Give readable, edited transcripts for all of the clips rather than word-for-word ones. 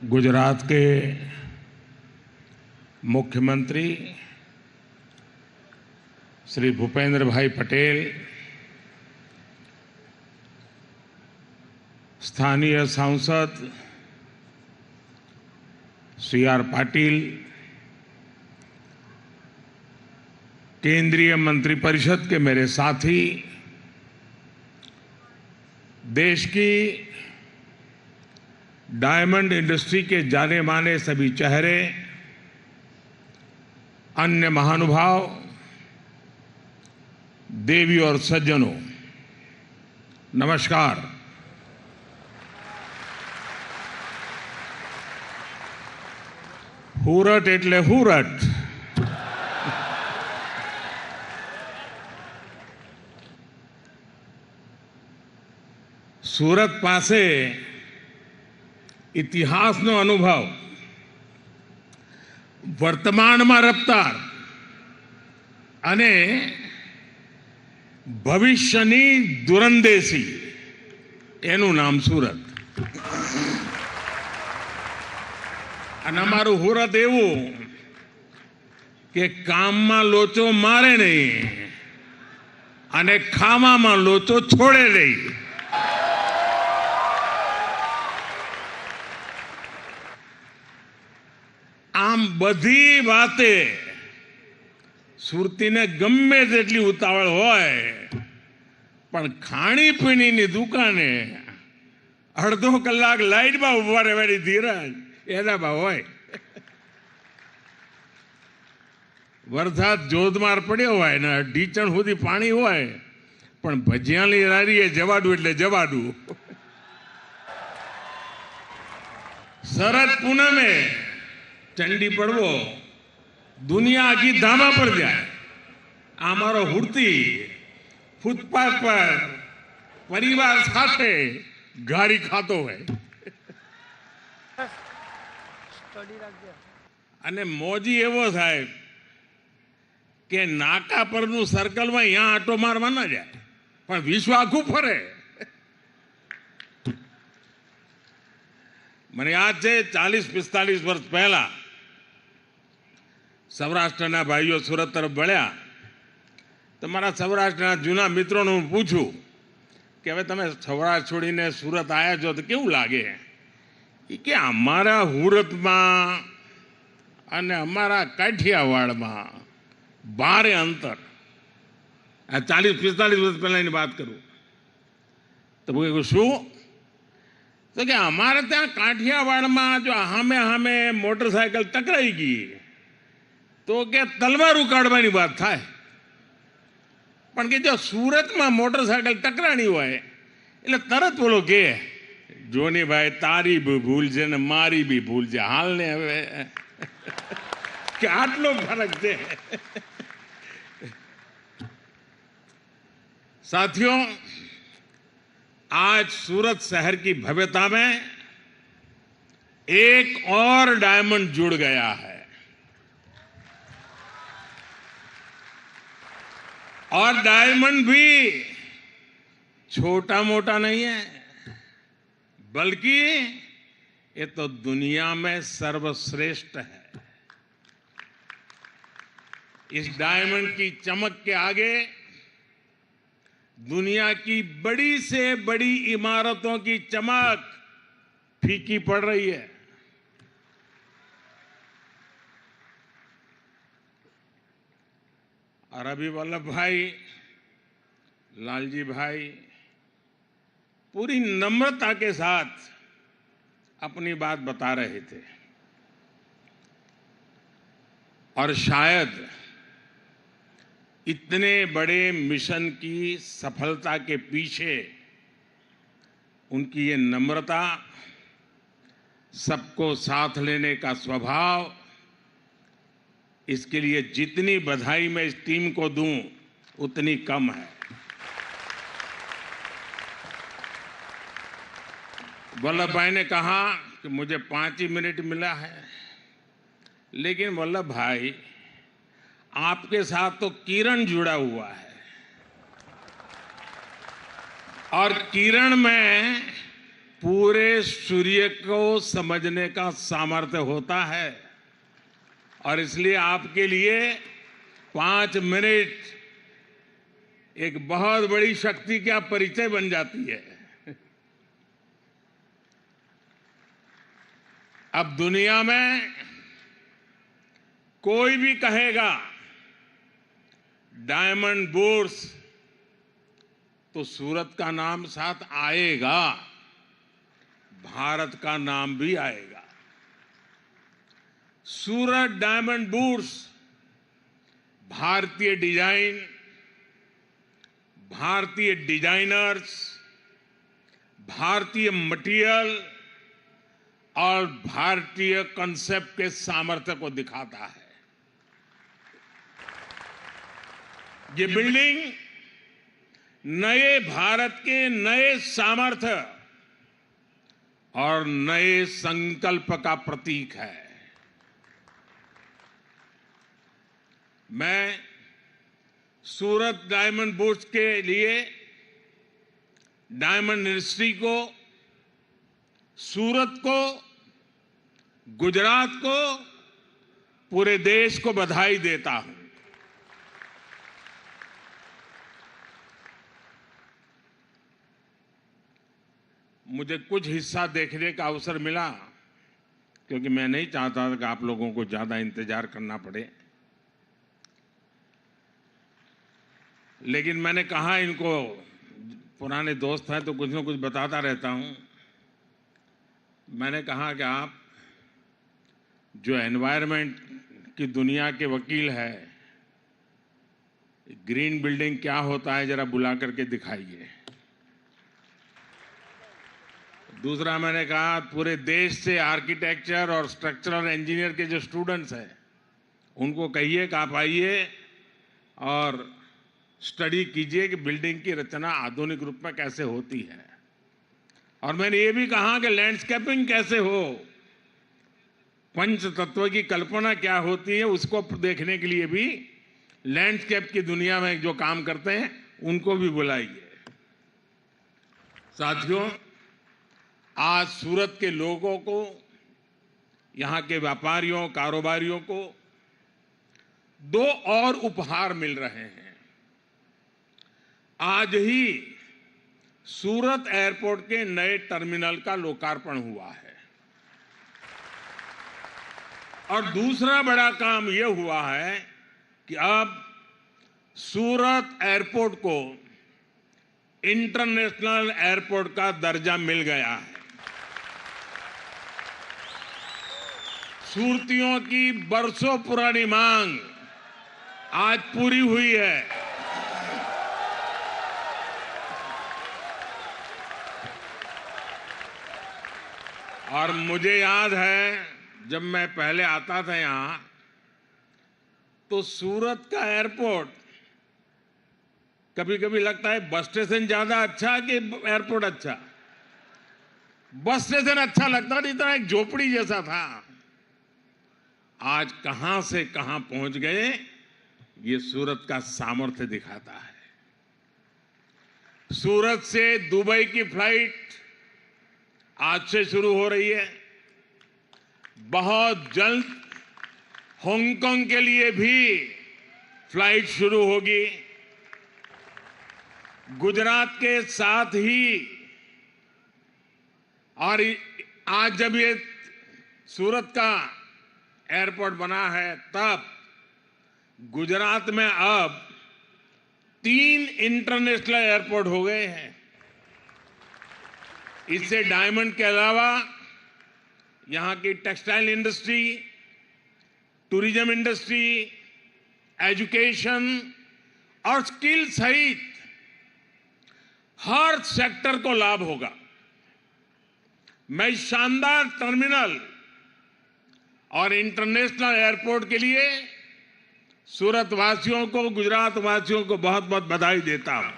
गुजरात के मुख्यमंत्री श्री भूपेंद्र भाई पटेल, स्थानीय सांसद सी आर पाटिल, केंद्रीय मंत्रिपरिषद के मेरे साथी, देश की डायमंड इंडस्ट्री के जाने माने सभी चेहरे, अन्य महानुभाव, देवी और सज्जनों, नमस्कार। हुरट एटले हुरट। सूरत पासे इतिहासનો અનુભવ, વર્તમાનમાં રફતાર અને ભવિષ્યની દૂરંદેશી, એનું નામ સુરત. અને અમારું સુરત એવું કે કામમાં લોચો મારે નહીં અને ખાવામાં લોચો છોડે નહીં. આમ બધી વાતે સુરતીને ગમે તેટલી ઉતાવળ હોય, પણ ખાણીપીણીની દુકાને અડધો કલાક લાઈટમાં ઉભા રહેવાની ધીરજ એનામાં હોય. વરસાદ જોધમાર પડ્યો હોય ને ઢીચણ સુધી પાણી હોય, પણ ભજીયાની લારીએ જવાડું એટલે જવાડું. શરદ પૂનમે चंडी पड़वो दुनिया आखी धामा पड़ जाए. आमारो हुरती फूटपाथ पर परिवार साथे गाड़ी खातो है अने मोजी एवो साहेब के नाका परनु सर्कल में यहाँ आटो मारवा ना जाए, पण विश्व आखू फरे. મને યાદ છે 40-45 વર્ષ પહેલા સૌરાષ્ટ્રના ભાઈઓ સુરત તરફ વળ્યા તો મારા સૌરાષ્ટ્રના જૂના મિત્રોને હું પૂછું કે હવે તમે સૌરાષ્ટ્ર છોડીને સુરત આવ્યા છો તો કેવું લાગે? એ કે અમારા સુરતમાં અને અમારા કાઠિયાવાડમાં ભારે અંતર. આ 40-45 વર્ષ પહેલાંની વાત કરું તો હું શું तो कि हमारे ત્યાં કાઠિયાવાડમાં જો હામે હામે મોટરસાયકલ ટકરાઈ ગઈ તો કે તલવાર ઉકાળવાની વાત થાય, પણ કે જો સુરતમાં મોટરસાયકલ ટકરાણી હોય એટલે તરત બોલો કે જોની ભાઈ તારી બી ભૂલ છે ને મારી બી ભૂલ છે, હાલને હવે કે આટલો ફરક છે. साथियों, आज सूरत शहर की भव्यता में एक और डायमंड जुड़ गया है. और डायमंड भी छोटा मोटा नहीं है, बल्कि ये तो दुनिया में सर्वश्रेष्ठ है. इस डायमंड की चमक के आगे दुनिया की बड़ी से बड़ी इमारतों की चमक फीकी पड़ रही है. और अभी वल्लभ भाई, लालजी भाई पूरी नम्रता के साथ अपनी बात बता रहे थे. और शायद इतने बड़े मिशन की सफलता के पीछे उनकी ये नम्रता, सबको साथ लेने का स्वभाव, इसके लिए जितनी बधाई मैं इस टीम को दूं उतनी कम है. वल्लभ भाई ने कहा कि मुझे 5 ही मिनट मिला है, लेकिन वल्लभ भाई आपके साथ तो किरण जुड़ा हुआ है और किरण में पूरे सूर्य को समझने का सामर्थ्य होता है और इसलिए आपके लिए 5 मिनट एक बहुत बड़ी शक्ति का परिचय बन जाती है। अब दुनिया में कोई भी कहेगा डायमंड बुर्स तो सूरत का नाम साथ आएगा, भारत का नाम भी आएगा। सूरत डायमंड बुर्स भारतीय डिजाइन, भारतीय डिजाइनर्स, भारतीय मटेरियल और भारतीय कॉन्सेप्ट के सामर्थ्य को दिखाता है। ये बिल्डिंग नए भारत के नए सामर्थ्य और नए संकल्प का प्रतीक है। मैं सूरत डायमंड बुर्स के लिए डायमंड इंडस्ट्री को, सूरत को, गुजरात को, पूरे देश को बधाई देता हूं। मुझे कुछ हिस्सा देखने का अवसर मिला क्योंकि मैं नहीं चाहता था कि आप लोगों को ज्यादा इंतजार करना पड़े, लेकिन मैंने कहा इनको, पुराने दोस्त हैं तो कुछ न कुछ बताता रहता हूं। मैंने कहा कि आप जो एनवायरनमेंट की दुनिया के वकील है, ग्रीन बिल्डिंग क्या होता है जरा बुला करके दिखाइए। दूसरा मैंने कहा पूरे देश से आर्किटेक्चर और स्ट्रक्चरल इंजीनियर के जो स्टूडेंट्स हैं उनको कहिए कि आप आइए और स्टडी कीजिए कि बिल्डिंग की रचना आधुनिक रूप में कैसे होती है। और मैंने ये भी कहा कि लैंडस्केपिंग कैसे हो, पंच तत्व की कल्पना क्या होती है, उसको देखने के लिए भी लैंडस्केप की दुनिया में जो काम करते हैं उनको भी बुलाइए। साथियों, आज सूरत के लोगों को, यहां के व्यापारियों, कारोबारियों को 2 और उपहार मिल रहे हैं। आज ही सूरत एयरपोर्ट के नए टर्मिनल का लोकार्पण हुआ है और दूसरा बड़ा काम यह हुआ है कि अब सूरत एयरपोर्ट को इंटरनेशनल एयरपोर्ट का दर्जा मिल गया है। सूरतियों की बरसों पुरानी मांग आज पूरी हुई है। और मुझे याद है जब मैं पहले आता था यहां तो सूरत का एयरपोर्ट कभी कभी लगता है बस स्टेशन ज्यादा अच्छा कि एयरपोर्ट अच्छा। बस स्टेशन अच्छा लगता नहीं था, एक झोपड़ी जैसा था। आज कहां से कहां पहुंच गए, ये सूरत का सामर्थ्य दिखाता है। सूरत से दुबई की फ्लाइट आज से शुरू हो रही है। बहुत जल्द हांगकांग के लिए भी फ्लाइट शुरू होगी। गुजरात के साथ ही, और आज जब ये सूरत का एयरपोर्ट बना है तब गुजरात में अब 3 इंटरनेशनल एयरपोर्ट हो गए हैं। इससे डायमंड के अलावा यहां की textile industry, tourism industry, education और स्किल सहित हर सेक्टर को लाभ होगा। मैं इस शानदार टर्मिनल और इंटरनेशनल एयरपोर्ट के लिए सूरत वासियों को, गुजरात वासियों को बहुत बहुत बधाई देता हूं।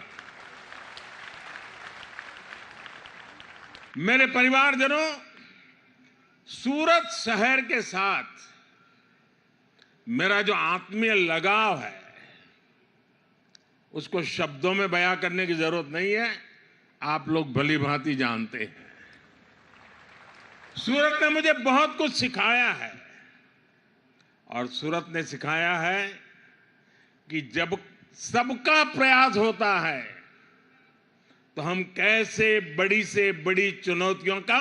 मेरे परिवारजनों, सूरत शहर के साथ मेरा जो आत्मीय लगाव है उसको शब्दों में बयां करने की जरूरत नहीं है, आप लोग भली भांति जानते हैं। सूरत ने मुझे बहुत कुछ सिखाया है और सूरत ने सिखाया है कि जब सबका प्रयास होता है तो हम कैसे बड़ी से बड़ी चुनौतियों का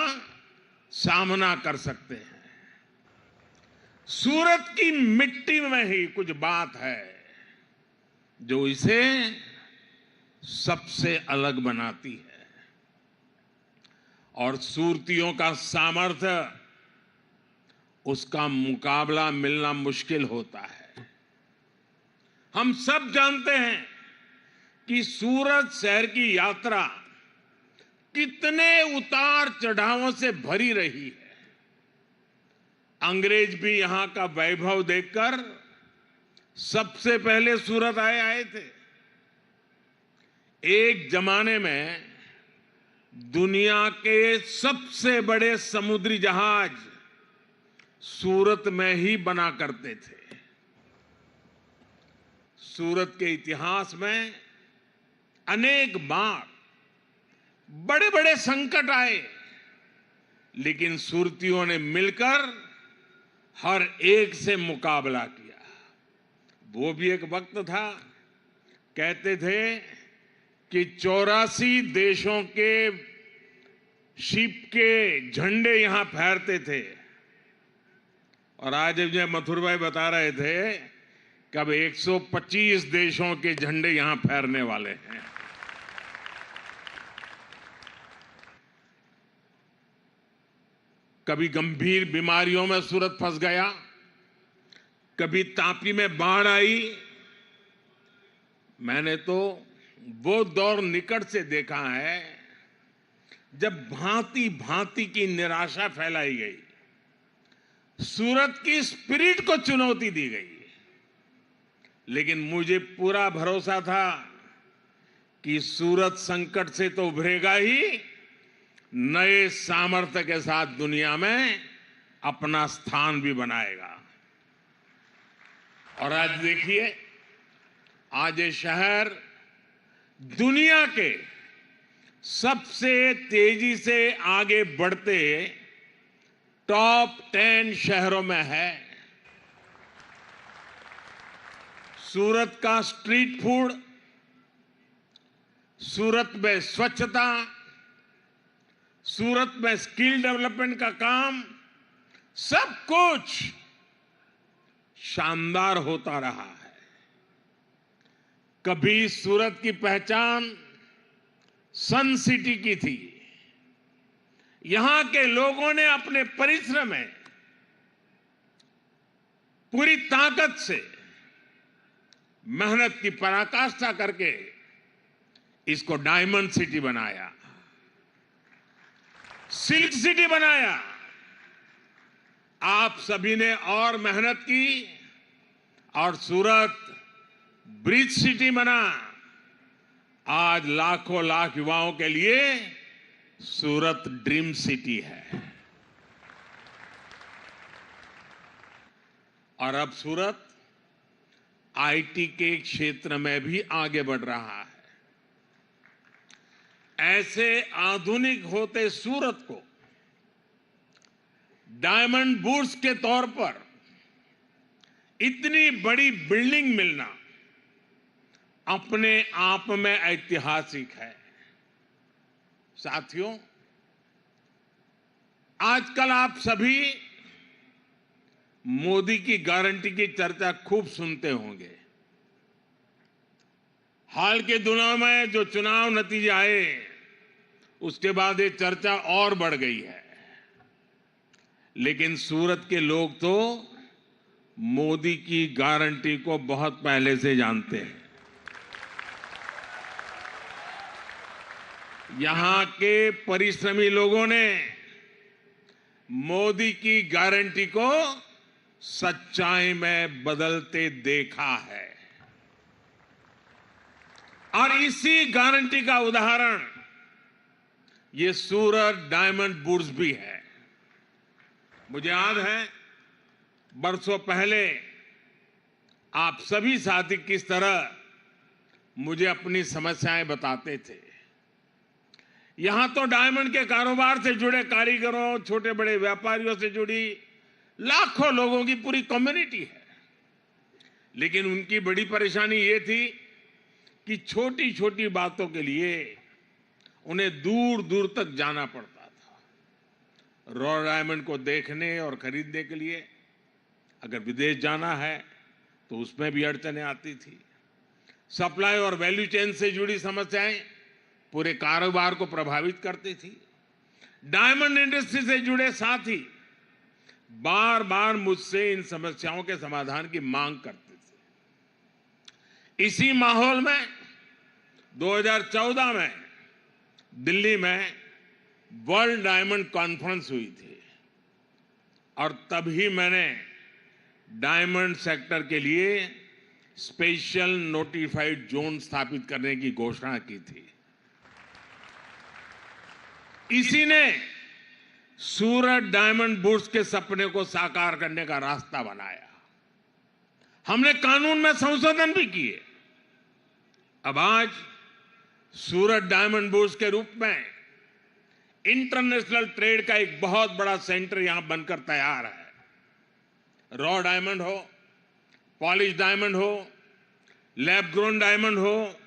सामना कर सकते हैं। सूरत की मिट्टी में ही कुछ बात है जो इसे सबसे अलग बनाती है और सूरतियों का सामर्थ्य, उसका मुकाबला मिलना मुश्किल होता है। हम सब जानते हैं कि सूरत शहर की यात्रा कितने उतार चढ़ावों से भरी रही है। अंग्रेज भी यहां का वैभव देखकर सबसे पहले सूरत आए थे। एक जमाने में दुनिया के सबसे बड़े समुद्री जहाज सूरत में ही बना करते थे। सूरत के इतिहास में अनेक बार बड़े बड़े संकट आए, लेकिन सूरतियों ने मिलकर हर एक से मुकाबला किया। वो भी एक वक्त था, कहते थे कि 84 देशों के शिप के झंडे यहां फहरते थे और आज जब मथुर भाई बता रहे थे कि अब 125 देशों के झंडे यहां फहरने वाले हैं। कभी गंभीर बीमारियों में सूरत फंस गया, कभी तापी में बाढ़ आई। मैंने तो वो दौर निकट से देखा है जब भांति भांति की निराशा फैलाई गई, सूरत की स्पिरिट को चुनौती दी गई। लेकिन मुझे पूरा भरोसा था कि सूरत संकट से तो उभरेगा ही, नए सामर्थ्य के साथ दुनिया में अपना स्थान भी बनाएगा। और आज देखिए, आज ये शहर दुनिया के सबसे तेजी से आगे बढ़ते टॉप 10 शहरों में है। सूरत का स्ट्रीट फूड, सूरत में स्वच्छता, सूरत में स्किल डेवलपमेंट का काम, सब कुछ शानदार होता रहा है। कभी सूरत की पहचान सन सिटी की थी। यहां के लोगों ने अपने परिश्रम में पूरी ताकत से मेहनत की पराकाष्ठा करके इसको डायमंड सिटी बनाया, सिल्क सिटी बनाया। आप सभी ने और मेहनत की और सूरत ब्रिज सिटी बना। आज लाखों लाख युवाओं के लिए सूरत ड्रीम सिटी है। और अब सूरत आईटी के क्षेत्र में भी आगे बढ़ रहा है। ऐसे आधुनिक होते सूरत को डायमंड बुर्स के तौर पर इतनी बड़ी बिल्डिंग मिलना अपने आप में ऐतिहासिक है। साथियों, आजकल आप सभी मोदी की गारंटी की चर्चा खूब सुनते होंगे। हाल के दिनों में जो चुनाव नतीजे आए, उसके बाद ये चर्चा और बढ़ गई है। लेकिन सूरत के लोग तो मोदी की गारंटी को बहुत पहले से जानते हैं। यहां के परिश्रमी लोगों ने मोदी की गारंटी को सच्चाई में बदलते देखा है और इसी गारंटी का उदाहरण ये सूरत डायमंड बुर्स भी है। मुझे याद है बरसों पहले आप सभी साथी किस तरह मुझे अपनी समस्याएं बताते थे। यहां तो डायमंड के कारोबार से जुड़े कारीगरों, छोटे बड़े व्यापारियों से जुड़ी लाखों लोगों की पूरी कम्युनिटी है। लेकिन उनकी बड़ी परेशानी ये थी कि छोटी छोटी बातों के लिए उन्हें दूर दूर तक जाना पड़ता था। रॉ डायमंड को देखने और खरीदने के लिए अगर विदेश जाना है तो उसमें भी अड़चनें आती थी। सप्लाई और वैल्यू चेन से जुड़ी समस्याएं पूरे कारोबार को प्रभावित करती थी। डायमंड इंडस्ट्री से जुड़े साथी बार बार मुझसे इन समस्याओं के समाधान की मांग करते थे। इसी माहौल में 2014 में दिल्ली में वर्ल्ड डायमंड कॉन्फ्रेंस हुई थी और तभी मैंने डायमंड सेक्टर के लिए स्पेशल नोटिफाइड जोन स्थापित करने की घोषणा की थी। इसी ने सूरत डायमंड बुर्स के सपने को साकार करने का रास्ता बनाया। हमने कानून में संशोधन भी किए। अब आज सूरत डायमंड बुर्स के रूप में इंटरनेशनल ट्रेड का एक बहुत बड़ा सेंटर यहां बनकर तैयार है। रॉ डायमंड हो, पॉलिश डायमंड हो, लैब ग्रोन डायमंड हो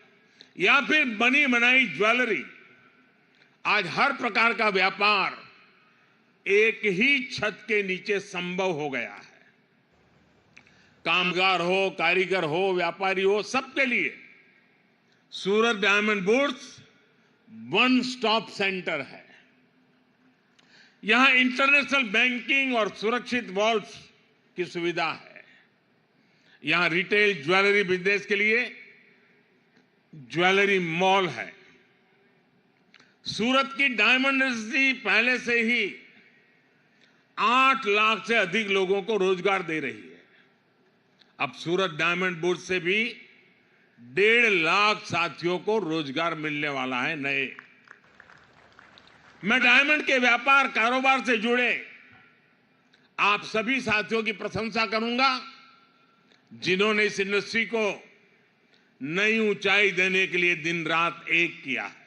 या फिर बनी बनाई ज्वेलरी, आज हर प्रकार का व्यापार एक ही छत के नीचे संभव हो गया है। कामगार हो, कारीगर हो, व्यापारी हो, सबके लिए Surat diamond bourse one stop centre है। यहां इंटरनेशनल बैंकिंग और सुरक्षित वॉल्व्स की सुविधा है। यहां रिटेल ज्वेलरी बिजनेस के लिए ज्वेलरी मॉल है। सूरत की डायमंड इंडस्ट्री पहले से ही 8 लाख से अधिक लोगों को रोजगार दे रही है। अब सूरत डायमंड बुर्स से भी 1.5 लाख साथियों को रोजगार मिलने वाला है नए। मैं डायमंड के व्यापार कारोबार से जुड़े आप सभी साथियों की प्रशंसा करूंगा जिन्होंने इस इंडस्ट्री को नई ऊंचाई देने के लिए दिन रात एक किया है।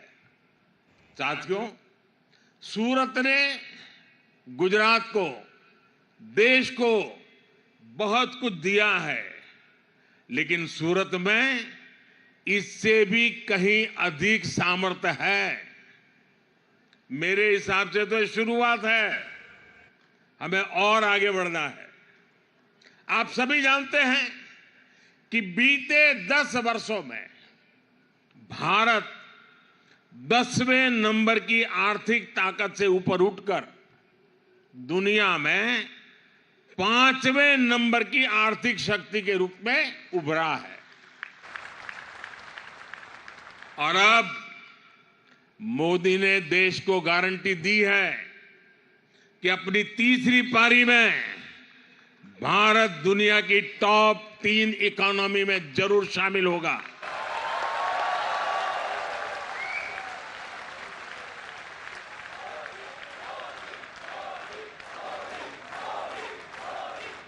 साथियों, सूरत ने गुजरात को, देश को बहुत कुछ दिया है, लेकिन सूरत में इससे भी कहीं अधिक सामर्थ्य है। मेरे हिसाब से तो शुरुआत है, हमें और आगे बढ़ना है। आप सभी जानते हैं कि बीते 10 वर्षों में भारत 10वें नंबर की आर्थिक ताकत से ऊपर उठकर दुनिया में 5वें नंबर की आर्थिक शक्ति के रूप में उभरा है। और अब मोदी ने देश को गारंटी दी है कि अपनी तीसरी पारी में भारत दुनिया की टॉप 3 इकोनॉमी में जरूर शामिल होगा।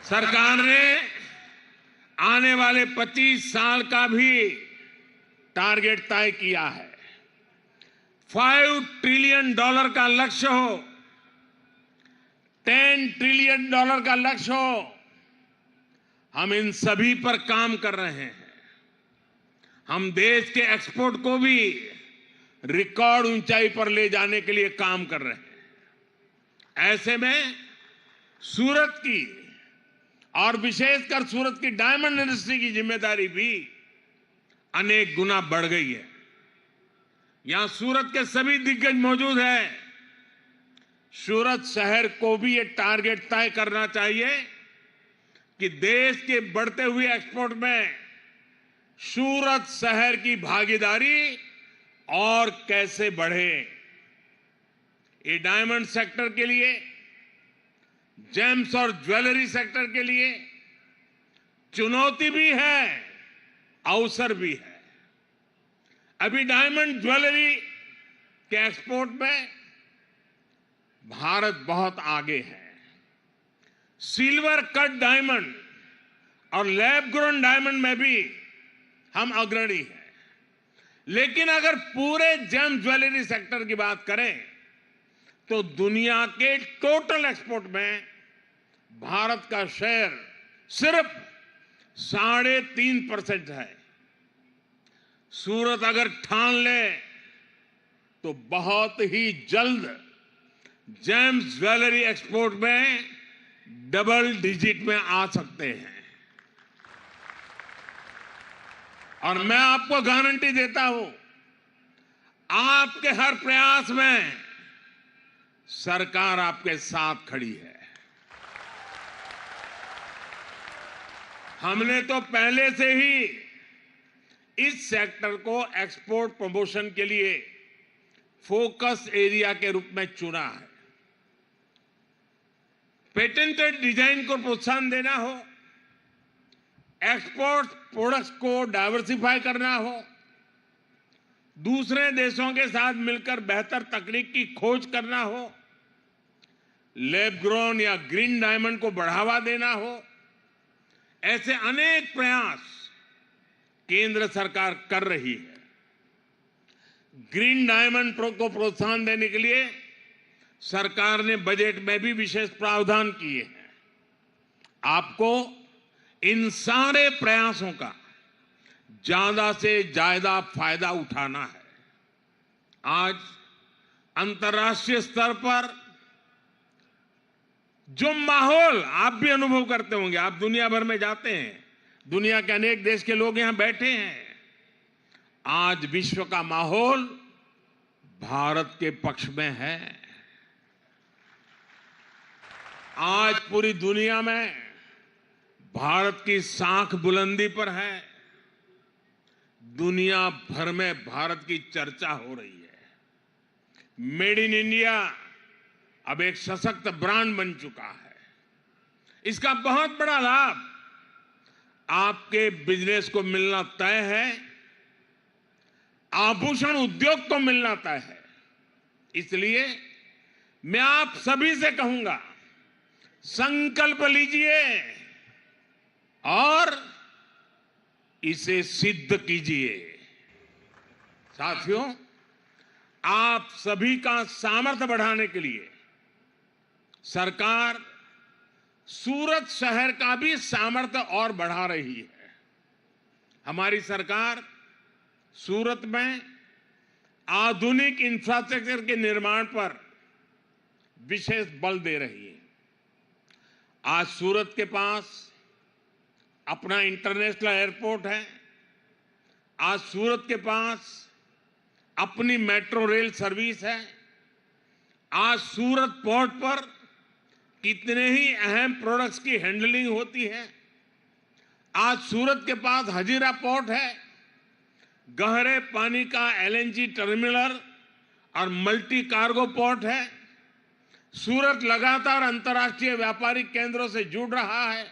सरकार ने आने वाले 25 साल का भी टारगेट तय किया है। $5 ट्रिलियन का लक्ष्य हो, $10 ट्रिलियन का लक्ष्य हो, हम इन सभी पर काम कर रहे हैं। हम देश के एक्सपोर्ट को भी रिकॉर्ड ऊंचाई पर ले जाने के लिए काम कर रहे हैं। ऐसे में सूरत की और विशेषकर सूरत की डायमंड इंडस्ट्री की जिम्मेदारी भी अनेक गुना बढ़ गई है। यहां सूरत के सभी दिग्गज मौजूद हैं। सूरत शहर को भी ये टारगेट तय करना चाहिए कि देश के बढ़ते हुए एक्सपोर्ट में सूरत शहर की भागीदारी और कैसे बढ़े। ये डायमंड सेक्टर के लिए, जेम्स और ज्वेलरी सेक्टर के लिए चुनौती भी है, अवसर भी है। अभी डायमंड ज्वेलरी के एक्सपोर्ट में भारत बहुत आगे है। सिल्वर कट डायमंड और लैब ग्रोन डायमंड में भी हम अग्रणी हैं। लेकिन अगर पूरे जेम ज्वेलरी सेक्टर की बात करें तो दुनिया के टोटल एक्सपोर्ट में भारत का शेयर सिर्फ 3.5% है। सूरत अगर ठान ले तो बहुत ही जल्द जेम्स ज्वेलरी एक्सपोर्ट में डबल डिजिट में आ सकते हैं। और मैं आपको गारंटी देता हूं, आपके हर प्रयास में सरकार आपके साथ खड़ी है। हमने तो पहले से ही इस सेक्टर को एक्सपोर्ट प्रमोशन के लिए फोकस एरिया के रूप में चुना है। पेटेंटेड डिजाइन को प्रोत्साहन देना हो, एक्सपोर्ट प्रोडक्ट्स को डाइवर्सिफाई करना हो, दूसरे देशों के साथ मिलकर बेहतर तकनीक की खोज करना हो, लैब ग्रोन या ग्रीन डायमंड को बढ़ावा देना हो, ऐसे अनेक प्रयास केंद्र सरकार कर रही है। ग्रीन डायमंड को प्रोत्साहन देने के लिए सरकार ने बजट में भी विशेष प्रावधान किए हैं। आपको इन सारे प्रयासों का ज्यादा से ज्यादा फायदा उठाना है। आज अंतर्राष्ट्रीय स्तर पर जो माहौल आप भी अनुभव करते होंगे, आप दुनिया भर में जाते हैं, दुनिया के अनेक देश के लोग यहां बैठे हैं, आज विश्व का माहौल भारत के पक्ष में है। आज पूरी दुनिया में भारत की साख बुलंदी पर है। दुनिया भर में भारत की चर्चा हो रही है। मेड इन इंडिया अब एक सशक्त ब्रांड बन चुका है। इसका बहुत बड़ा लाभ आपके बिजनेस को मिलना तय है, आभूषण उद्योग को मिलना तय है। इसलिए मैं आप सभी से कहूंगा, संकल्प लीजिए और इसे सिद्ध कीजिए। साथियों, आप सभी का सामर्थ्य बढ़ाने के लिए सरकार सूरत शहर का भी सामर्थ्य और बढ़ा रही है। हमारी सरकार सूरत में आधुनिक इंफ्रास्ट्रक्चर के निर्माण पर विशेष बल दे रही है। आज सूरत के पास अपना इंटरनेशनल एयरपोर्ट है। आज सूरत के पास अपनी मेट्रो रेल सर्विस है। आज सूरत पोर्ट पर कितने ही अहम प्रोडक्ट्स की हैंडलिंग होती है। आज सूरत के पास हजीरा पोर्ट है, गहरे पानी का एलएनजी टर्मिनल और मल्टी कार्गो पोर्ट है। सूरत लगातार अंतर्राष्ट्रीय व्यापारिक केंद्रों से जुड़ रहा है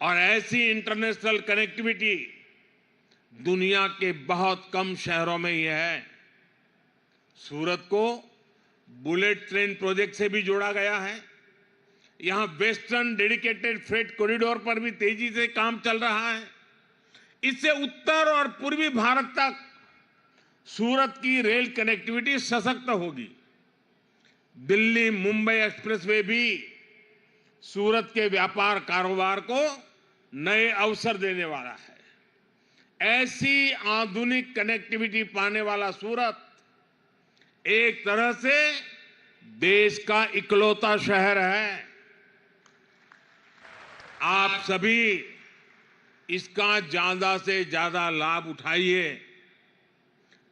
और ऐसी इंटरनेशनल कनेक्टिविटी दुनिया के बहुत कम शहरों में ही है। सूरत को बुलेट ट्रेन प्रोजेक्ट से भी जोड़ा गया है। यहां वेस्टर्न डेडिकेटेड फ्रेट कॉरिडोर पर भी तेजी से काम चल रहा है। इससे उत्तर और पूर्वी भारत तक सूरत की रेल कनेक्टिविटी सशक्त होगी। दिल्ली मुंबई एक्सप्रेसवे भी सूरत के व्यापार कारोबार को नए अवसर देने वाला है। ऐसी आधुनिक कनेक्टिविटी पाने वाला सूरत एक तरह से देश का इकलौता शहर है। आप सभी इसका ज्यादा से ज्यादा लाभ उठाइए।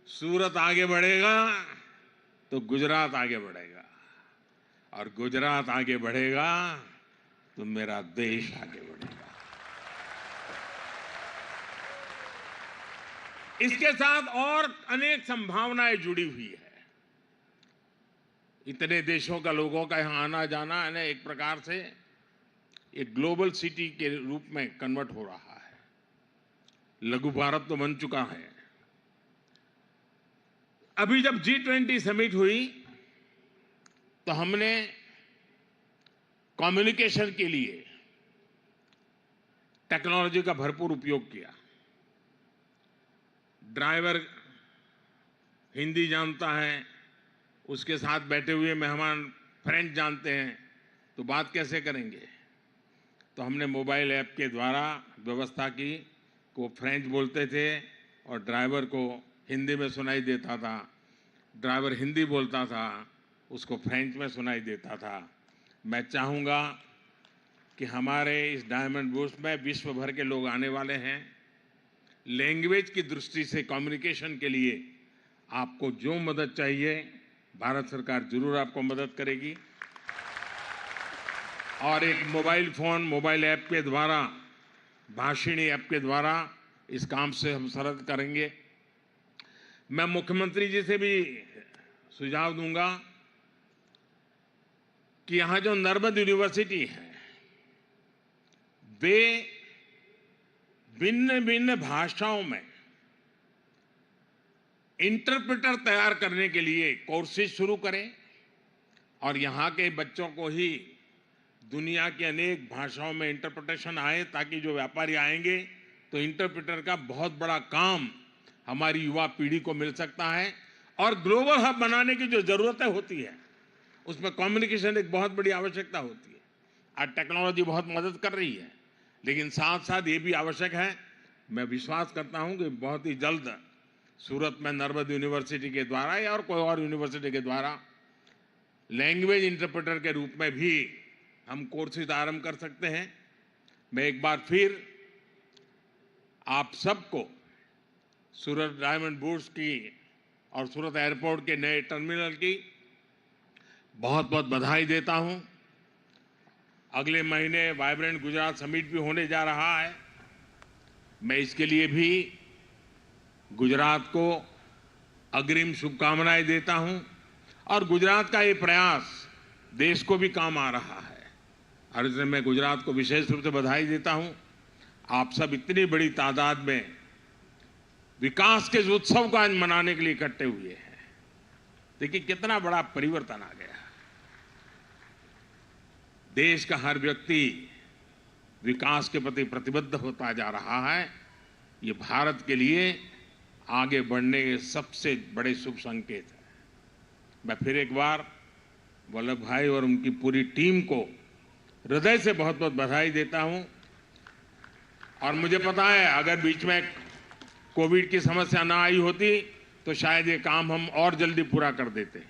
सूरत आगे बढ़ेगा तो गुजरात आगे बढ़ेगा, और गुजरात आगे बढ़ेगा तो मेरा देश आगे बढ़ेगा। इसके साथ और अनेक संभावनाएं जुड़ी हुई है। इतने देशों का लोगों का यहां आना जाना है ना, एक प्रकार से एक ग्लोबल सिटी के रूप में कन्वर्ट हो रहा है। लघु भारत तो बन चुका है। अभी जब G20 समिट हुई तो हमने कम्युनिकेशन के लिए टेक्नोलॉजी का भरपूर उपयोग किया। ड्राइवर हिंदी जानता है, उसके साथ बैठे हुए मेहमान फ्रेंच जानते हैं, तो बात कैसे करेंगे? तो हमने मोबाइल ऐप के द्वारा व्यवस्था की कि वो फ्रेंच बोलते थे और ड्राइवर को हिंदी में सुनाई देता था, ड्राइवर हिंदी बोलता था, उसको फ्रेंच में सुनाई देता था। मैं चाहूँगा कि हमारे इस डायमंड बुर्स में विश्व भर के लोग आने वाले हैं। लैंग्वेज की दृष्टि से कम्युनिकेशन के लिए आपको जो मदद चाहिए, भारत सरकार जरूर आपको मदद करेगी। और एक मोबाइल फोन, मोबाइल ऐप के द्वारा, भाषिणी ऐप के द्वारा इस काम से हम सरल करेंगे। मैं मुख्यमंत्री जी से भी सुझाव दूंगा कि यहाँ जो नर्मद यूनिवर्सिटी है, वे भिन्न भिन्न भाषाओं में इंटरप्रेटर तैयार करने के लिए कोर्सेज शुरू करें और यहाँ के बच्चों को ही दुनिया की अनेक भाषाओं में इंटरप्रिटेशन आए, ताकि जो व्यापारी आएंगे तो इंटरप्रेटर का बहुत बड़ा काम हमारी युवा पीढ़ी को मिल सकता है। और ग्लोबल हब बनाने की जो ज़रूरतें होती है, उसमें कम्युनिकेशन एक बहुत बड़ी आवश्यकता होती है। आज टेक्नोलॉजी बहुत मदद कर रही है, लेकिन साथ साथ ये भी आवश्यक है। मैं विश्वास करता हूँ कि बहुत ही जल्द सूरत में नर्मद यूनिवर्सिटी के द्वारा या और कोई और यूनिवर्सिटी के द्वारा लैंग्वेज इंटरप्रेटर के रूप में भी हम कोर्सेज आरंभ कर सकते हैं। मैं एक बार फिर आप सबको सूरत डायमंड बुर्स की और सूरत एयरपोर्ट के नए टर्मिनल की बहुत बहुत बधाई देता हूं। अगले महीने वाइब्रेंट गुजरात समिट भी होने जा रहा है। मैं इसके लिए भी गुजरात को अग्रिम शुभकामनाएं देता हूं और गुजरात का ये प्रयास देश को भी काम आ रहा है और इसलिए मैं गुजरात को विशेष रूप से बधाई देता हूं। आप सब इतनी बड़ी तादाद में विकास के इस उत्सव को आज मनाने के लिए इकट्ठे हुए हैं। देखिए कितना बड़ा परिवर्तन आ गया। देश का हर व्यक्ति विकास के प्रति प्रतिबद्ध होता जा रहा है। ये भारत के लिए आगे बढ़ने के सबसे बड़े शुभ संकेत है। मैं फिर एक बार वल्लभ भाई और उनकी पूरी टीम को हृदय से बहुत बहुत बधाई देता हूं। और मुझे पता है अगर बीच में कोविड की समस्या ना आई होती तो शायद ये काम हम और जल्दी पूरा कर देते,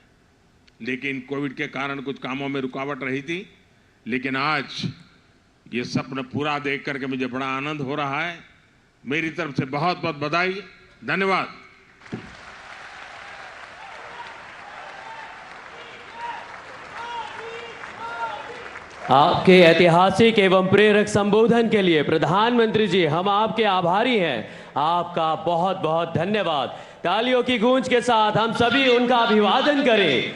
लेकिन कोविड के कारण कुछ कामों में रुकावट रही थी। लेकिन आज ये सपना पूरा देख करके मुझे बड़ा आनंद हो रहा है। मेरी तरफ से बहुत बहुत बधाई, धन्यवाद। आपके ऐतिहासिक एवं प्रेरक संबोधन के लिए प्रधानमंत्री जी हम आपके आभारी हैं। आपका बहुत बहुत धन्यवाद। तालियों की गूंज के साथ हम सभी उनका अभिवादन करें।